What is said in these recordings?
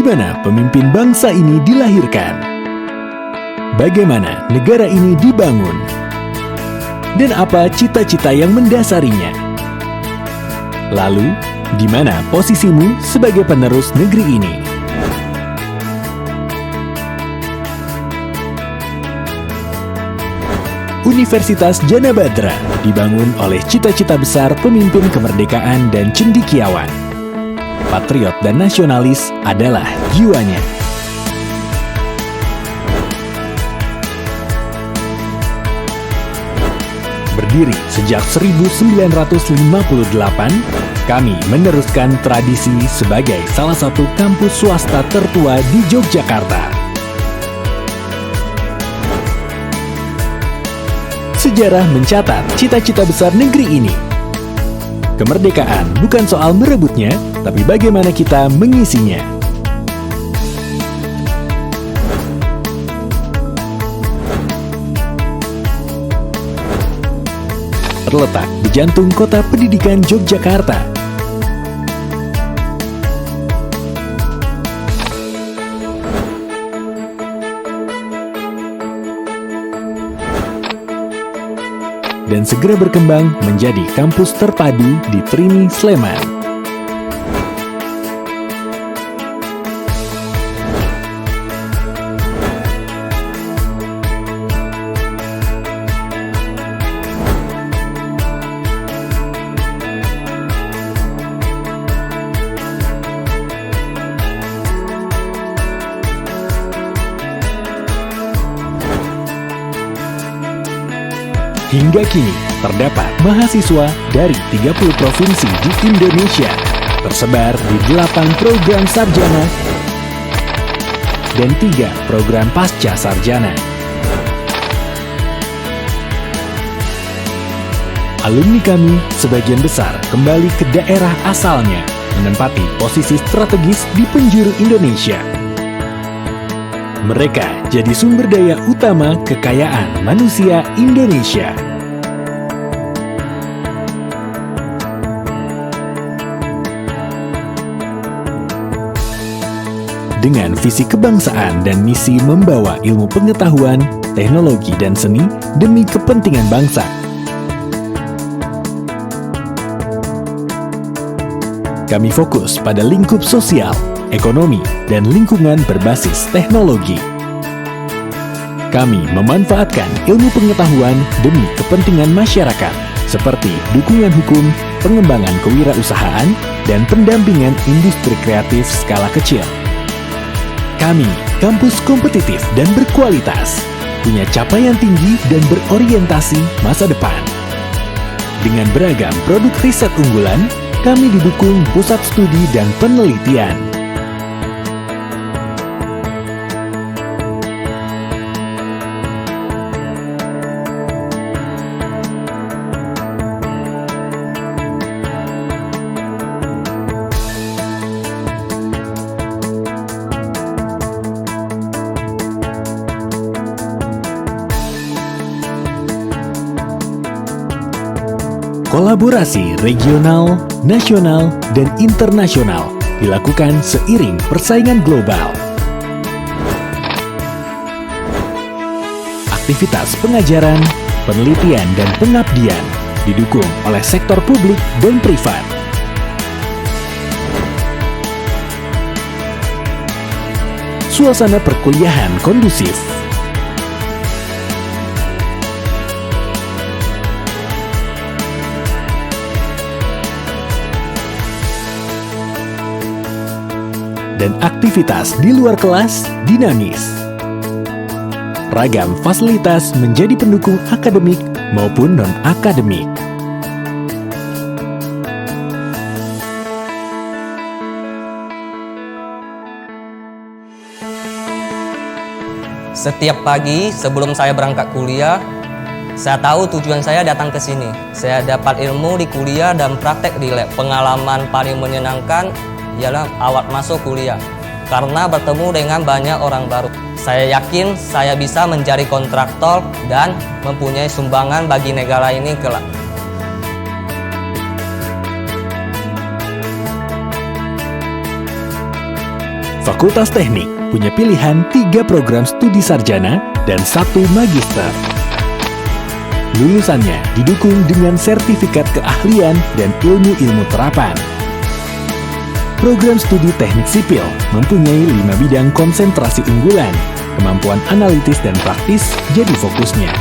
mana pemimpin bangsa ini dilahirkan? Bagaimana negara ini dibangun? Dan apa cita-cita yang mendasarinya? Lalu, di mana posisimu sebagai penerus negeri ini? Universitas Djana Badra dibangun oleh cita-cita besar pemimpin kemerdekaan dan cendekiawan. Patriot dan nasionalis adalah jiwanya. Berdiri sejak 1958, kami meneruskan tradisi sebagai salah satu kampus swasta tertua di Yogyakarta. Sejarah mencatat cita-cita besar negeri ini. Kemerdekaan bukan soal merebutnya, tapi bagaimana kita mengisinya. Terletak di jantung kota pendidikan Yogyakarta. Dan segera berkembang menjadi kampus terpadu di Trini, Sleman. Hingga kini, terdapat mahasiswa dari 30 provinsi di Indonesia, tersebar di 8 program sarjana dan 3 program pasca sarjana. Alumni kami sebagian besar kembali ke daerah asalnya, menempati posisi strategis di penjuru Indonesia. Mereka jadi sumber daya utama kekayaan manusia Indonesia. Dengan visi kebangsaan dan misi membawa ilmu pengetahuan, teknologi, dan seni demi kepentingan bangsa. Kami fokus pada lingkup sosial, ekonomi, dan lingkungan berbasis teknologi. Kami memanfaatkan ilmu pengetahuan demi kepentingan masyarakat, seperti dukungan hukum, pengembangan kewirausahaan, dan pendampingan industri kreatif skala kecil. Kami, kampus kompetitif dan berkualitas, punya capaian tinggi dan berorientasi masa depan. Dengan beragam produk riset unggulan, kami didukung pusat studi dan penelitian. Kolaborasi regional, nasional, dan internasional dilakukan seiring persaingan global. Aktivitas pengajaran, penelitian, dan pengabdian didukung oleh sektor publik dan privat. Suasana perkuliahan kondusif. Dan aktivitas di luar kelas dinamis. Ragam fasilitas menjadi pendukung akademik maupun non-akademik. Setiap pagi sebelum saya berangkat kuliah, saya tahu tujuan saya datang ke sini. Saya dapat ilmu di kuliah dan praktek di lab. Pengalaman paling menyenangkan ialah awal masuk kuliah, karena bertemu dengan banyak orang baru. Saya yakin saya bisa menjadi kontraktor dan mempunyai sumbangan bagi negara ini kelak. Fakultas Teknik punya pilihan 3 program studi sarjana dan 1 magister. Lulusannya didukung dengan sertifikat keahlian dan ilmu-ilmu terapan. Program studi teknik sipil mempunyai 5 bidang konsentrasi unggulan. Kemampuan analitis dan praktis jadi fokusnya.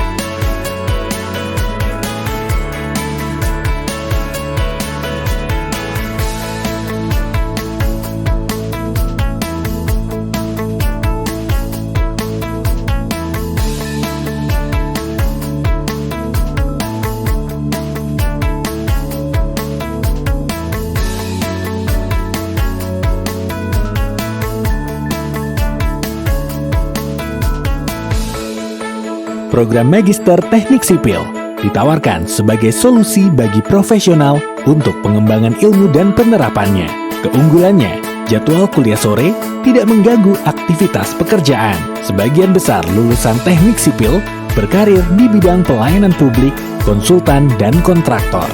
Program Magister Teknik Sipil ditawarkan sebagai solusi bagi profesional untuk pengembangan ilmu dan penerapannya. Keunggulannya, jadwal kuliah sore tidak mengganggu aktivitas pekerjaan. Sebagian besar lulusan teknik sipil berkarir di bidang pelayanan publik, konsultan, dan kontraktor.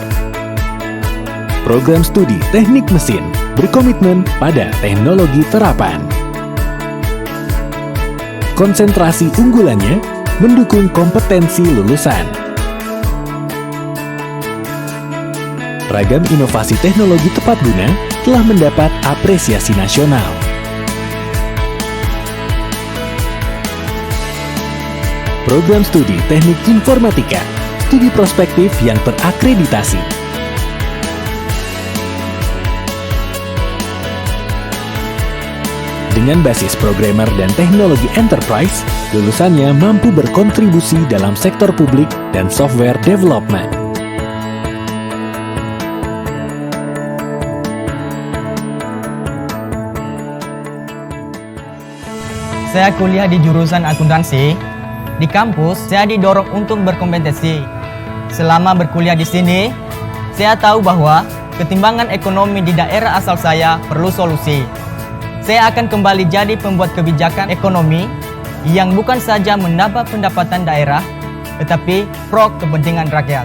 Program studi teknik mesin berkomitmen pada teknologi terapan. Konsentrasi unggulannya mendukung kompetensi lulusan. Ragam inovasi teknologi tepat guna telah mendapat apresiasi nasional. Program studi teknik informatika, studi prospektif yang terakreditasi. Dengan basis programmer dan teknologi enterprise, lulusannya mampu berkontribusi dalam sektor publik dan software development. Saya kuliah di jurusan akuntansi. Di kampus, saya didorong untuk berkompetisi. Selama berkuliah di sini, saya tahu bahwa ketimbangan ekonomi di daerah asal saya perlu solusi. Saya akan kembali jadi pembuat kebijakan ekonomi yang bukan saja menambah pendapatan daerah, tetapi pro kepentingan rakyat.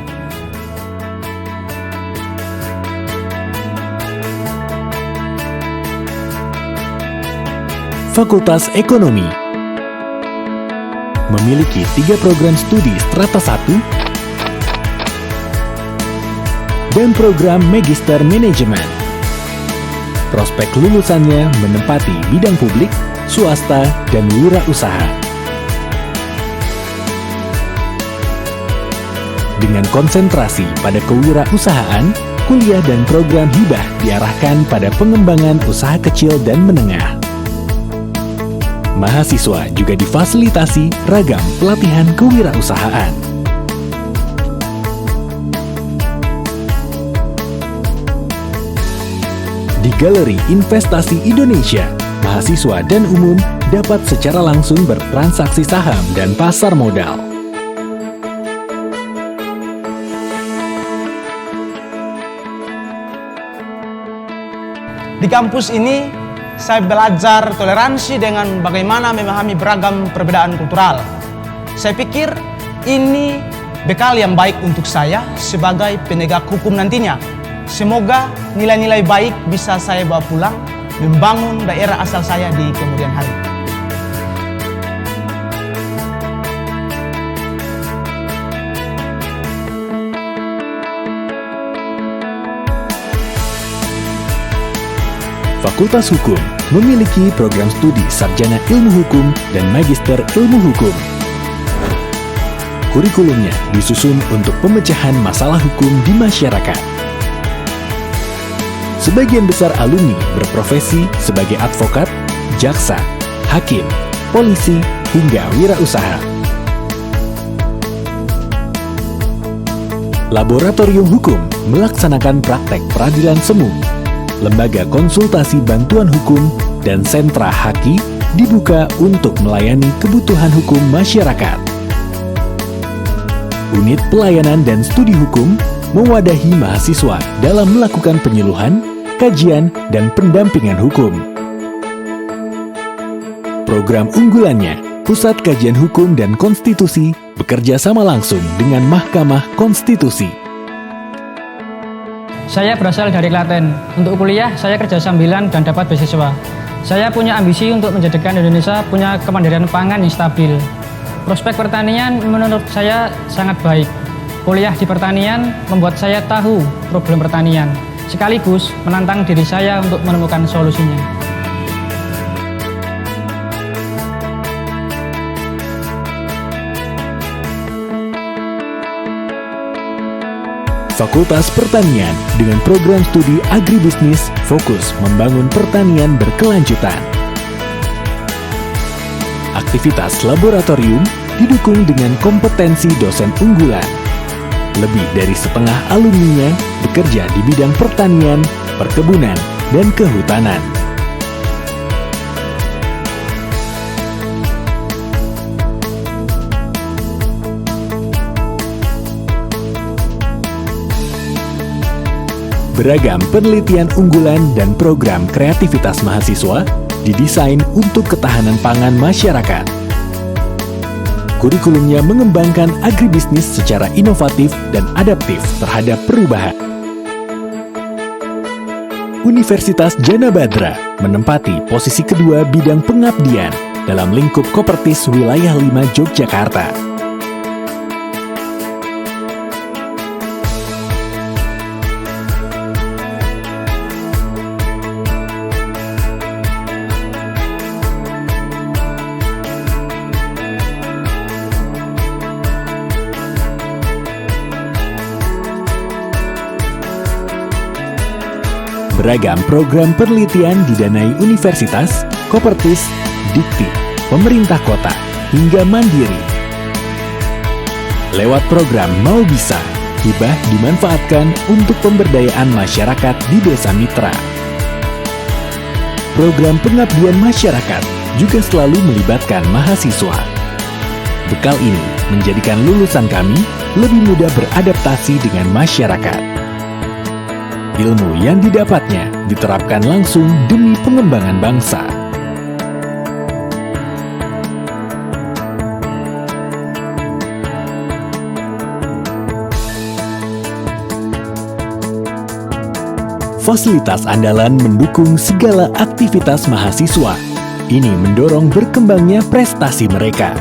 Fakultas Ekonomi memiliki 3 program studi strata 1 dan program Magister Manajemen. Prospek lulusannya menempati bidang publik, swasta, dan wirausaha. Dengan konsentrasi pada kewirausahaan, kuliah dan program hibah diarahkan pada pengembangan usaha kecil dan menengah. Mahasiswa juga difasilitasi ragam pelatihan kewirausahaan. Di Galeri Investasi Indonesia, mahasiswa dan umum dapat secara langsung bertransaksi saham dan pasar modal. Di kampus ini, saya belajar toleransi dengan bagaimana memahami beragam perbedaan kultural. Saya pikir ini bekal yang baik untuk saya sebagai penegak hukum nantinya. Semoga nilai-nilai baik bisa saya bawa pulang, membangun daerah asal saya di kemudian hari. Fakultas Hukum memiliki program studi sarjana ilmu hukum dan magister ilmu hukum. Kurikulumnya disusun untuk pemecahan masalah hukum di masyarakat. Sebagian besar alumni berprofesi sebagai advokat, jaksa, hakim, polisi, hingga wirausaha. Laboratorium Hukum melaksanakan praktek peradilan semu. Lembaga konsultasi bantuan hukum dan sentra haki dibuka untuk melayani kebutuhan hukum masyarakat. Unit pelayanan dan studi hukum mewadahi mahasiswa dalam melakukan penyuluhan, kajian, dan pendampingan hukum. Program unggulannya, Pusat Kajian Hukum dan Konstitusi, bekerja sama langsung dengan Mahkamah Konstitusi. Saya berasal dari Klaten. Untuk kuliah, saya kerja sambilan dan dapat beasiswa. Saya punya ambisi untuk menjadikan Indonesia punya kemandirian pangan yang stabil. Prospek pertanian menurut saya sangat baik. Kuliah di pertanian membuat saya tahu problem pertanian, sekaligus menantang diri saya untuk menemukan solusinya. Fakultas Pertanian dengan program studi agribisnis fokus membangun pertanian berkelanjutan. Aktivitas laboratorium didukung dengan kompetensi dosen unggulan. Lebih dari setengah alumninya bekerja di bidang pertanian, perkebunan, dan kehutanan. Beragam penelitian unggulan dan program kreativitas mahasiswa didesain untuk ketahanan pangan masyarakat. Kurikulumnya mengembangkan agribisnis secara inovatif dan adaptif terhadap perubahan. Universitas Jana Badra menempati posisi kedua bidang pengabdian dalam lingkup Kopertis Wilayah 5 Yogyakarta. Beragam program penelitian didanai universitas, Kopertis, Dikti, pemerintah kota, hingga mandiri. Lewat program Mau Bisa, hibah dimanfaatkan untuk pemberdayaan masyarakat di desa mitra. Program pengabdian masyarakat juga selalu melibatkan mahasiswa. Bekal ini menjadikan lulusan kami lebih mudah beradaptasi dengan masyarakat. Ilmu yang didapatnya diterapkan langsung demi pengembangan bangsa. Fasilitas andalan mendukung segala aktivitas mahasiswa. Ini mendorong berkembangnya prestasi mereka.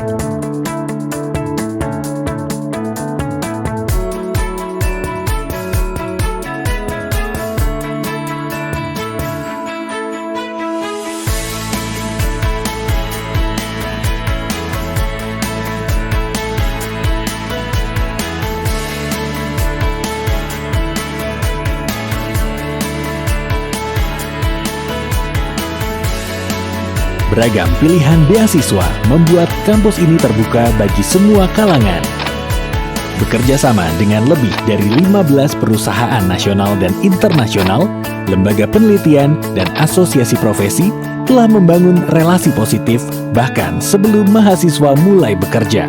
Beragam pilihan beasiswa membuat kampus ini terbuka bagi semua kalangan. Bekerja sama dengan lebih dari 15 perusahaan nasional dan internasional, lembaga penelitian, dan asosiasi profesi telah membangun relasi positif bahkan sebelum mahasiswa mulai bekerja.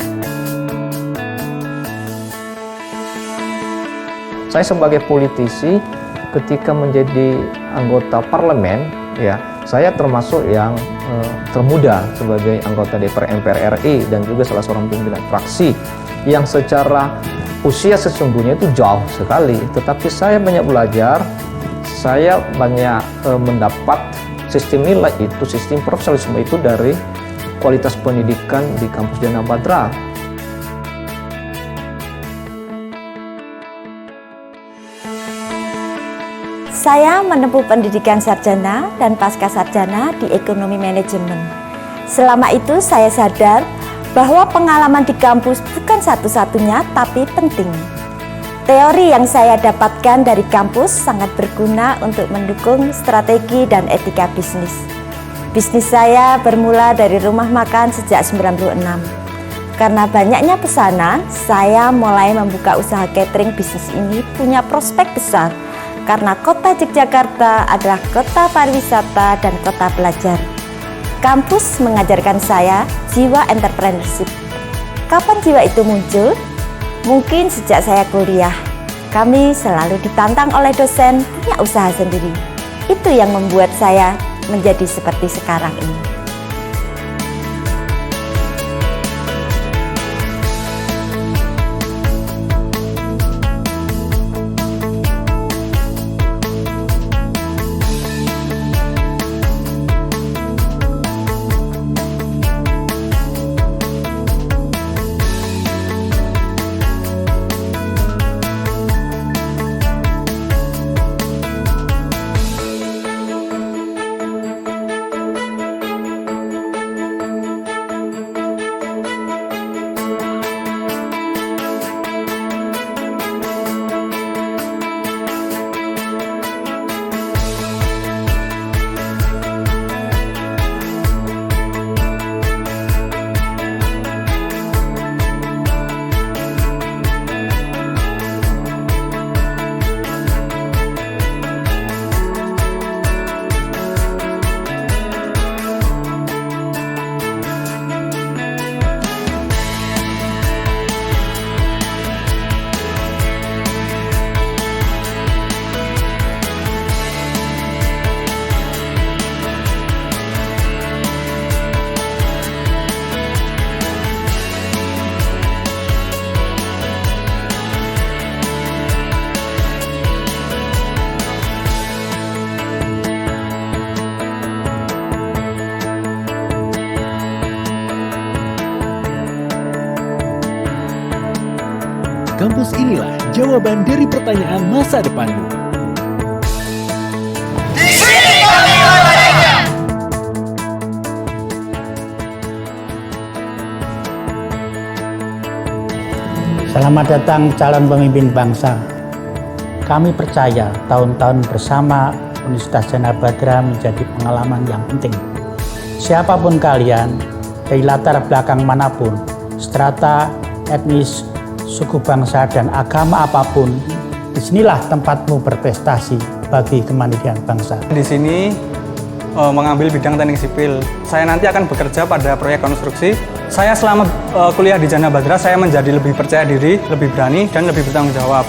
Saya sebagai politisi ketika menjadi anggota parlemen, ya, saya termasuk yang termuda sebagai anggota DPR MPR RI dan juga salah seorang pimpinan fraksi yang secara usia sesungguhnya itu jauh sekali. Tetapi saya banyak belajar, saya banyak mendapat sistem nilai itu, sistem profesionalisme itu dari kualitas pendidikan di kampus Jana Badra. Saya menempuh pendidikan sarjana dan pasca sarjana di ekonomi manajemen. Selama itu saya sadar bahwa pengalaman di kampus bukan satu-satunya tapi penting. Teori yang saya dapatkan dari kampus sangat berguna untuk mendukung strategi dan etika bisnis. Bisnis saya bermula dari rumah makan sejak 96. Karena banyaknya pesanan, saya mulai membuka usaha catering. Bisnis ini punya prospek besar karena kota Yogyakarta adalah kota pariwisata dan kota belajar. Kampus mengajarkan saya jiwa entrepreneurship. Kapan jiwa itu muncul? Mungkin sejak saya kuliah. Kami selalu ditantang oleh dosen punya usaha sendiri. Itu yang membuat saya menjadi seperti sekarang ini. kampus inilah jawaban dari pertanyaan masa depanmu. Selamat datang calon pemimpin bangsa. Kami percaya tahun-tahun bersama Universitas Jana Badra menjadi pengalaman yang penting. Siapapun kalian, dari latar belakang manapun, strata, etnis, suku bangsa, dan agama apapun, disinilah tempatmu berprestasi bagi kemandirian bangsa. Di sini mengambil bidang teknik sipil. Saya nanti akan bekerja pada proyek konstruksi. Saya selama kuliah di Jana Badra, saya menjadi lebih percaya diri, lebih berani, dan lebih bertanggung jawab.